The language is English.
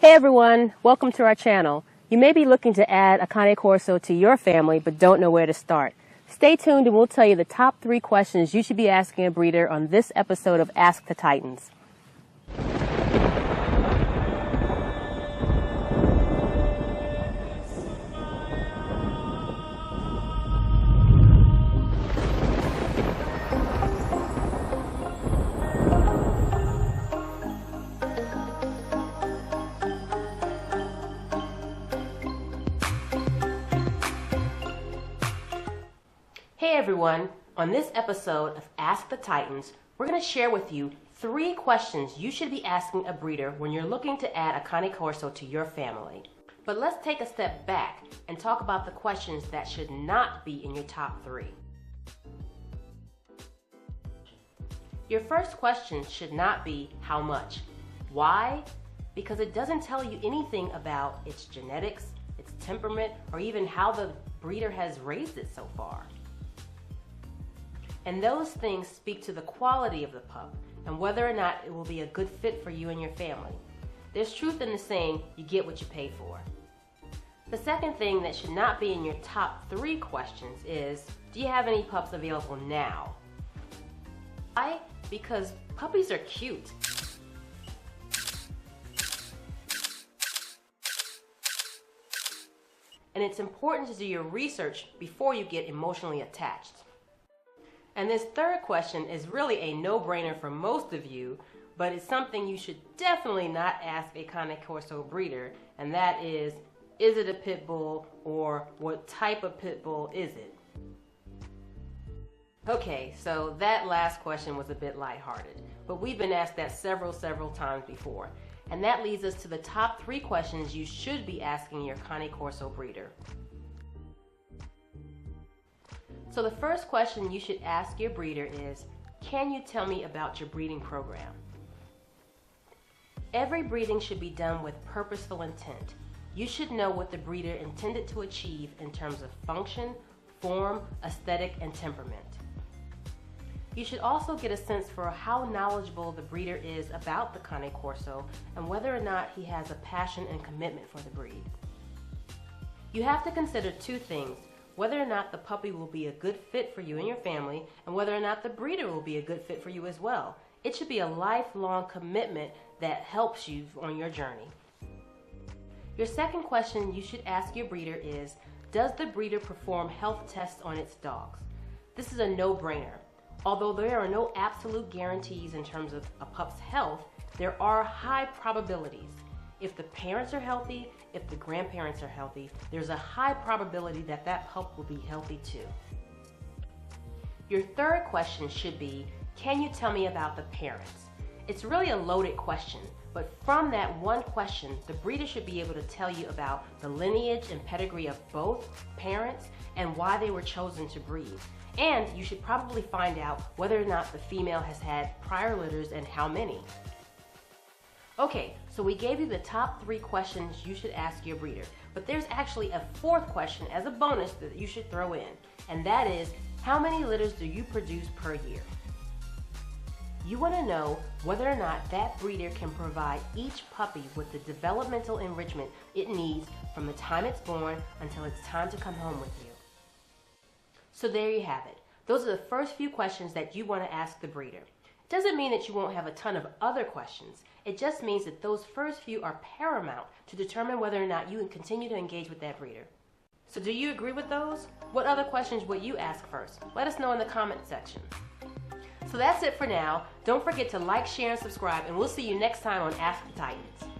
Hey everyone, welcome to our channel. You may be looking to add a Cane Corso to your family but don't know where to start. Stay tuned and we'll tell you the top 3 questions you should be asking a breeder on this episode of Ask the Titans. Hey everyone, on this episode of Ask the Titans, we're going to share with you 3 questions you should be asking a breeder when you're looking to add a Cane Corso to your family. But let's take a step back and talk about the questions that should not be in your top 3. Your first question should not be how much. Why? Because it doesn't tell you anything about its genetics, its temperament, or even how the breeder has raised it so far. And those things speak to the quality of the pup and whether or not it will be a good fit for you and your family. There's truth in the saying, you get what you pay for. The second thing that should not be in your top 3 questions is, do you have any pups available now? Why? Because puppies are cute. And it's important to do your research before you get emotionally attached. And this third question is really a no-brainer for most of you, but it's something you should definitely not ask a Cane Corso breeder, and that is it a pit bull, or what type of pit bull is it? Okay, so that last question was a bit lighthearted, but we've been asked that several times before. And that leads us to the top 3 questions you should be asking your Cane Corso breeder. So the first question you should ask your breeder is, can you tell me about your breeding program? Every breeding should be done with purposeful intent. You should know what the breeder intended to achieve in terms of function, form, aesthetic, and temperament. You should also get a sense for how knowledgeable the breeder is about the Cane Corso and whether or not he has a passion and commitment for the breed. You have to consider 2 things. Whether or not the puppy will be a good fit for you and your family, and whether or not the breeder will be a good fit for you as well. It should be a lifelong commitment that helps you on your journey. Your second question you should ask your breeder is, does the breeder perform health tests on its dogs? This is a no-brainer. Although there are no absolute guarantees in terms of a pup's health, there are high probabilities. If the parents are healthy, if the grandparents are healthy, there's a high probability that that pup will be healthy too. Your third question should be, can you tell me about the parents? It's really a loaded question, but from that one question, the breeder should be able to tell you about the lineage and pedigree of both parents and why they were chosen to breed. And you should probably find out whether or not the female has had prior litters and how many. Okay, so we gave you the top 3 questions you should ask your breeder, but there's actually a 4th question as a bonus that you should throw in, and that is, how many litters do you produce per year? You want to know whether or not that breeder can provide each puppy with the developmental enrichment it needs from the time it's born until it's time to come home with you. So there you have it. Those are the first few questions that you want to ask the breeder. It doesn't mean that you won't have a ton of other questions. It just means that those first few are paramount to determine whether or not you can continue to engage with that breeder. So do you agree with those? What other questions would you ask first? Let us know in the comment section. So that's it for now. Don't forget to like, share, and subscribe, and we'll see you next time on Ask the Titans.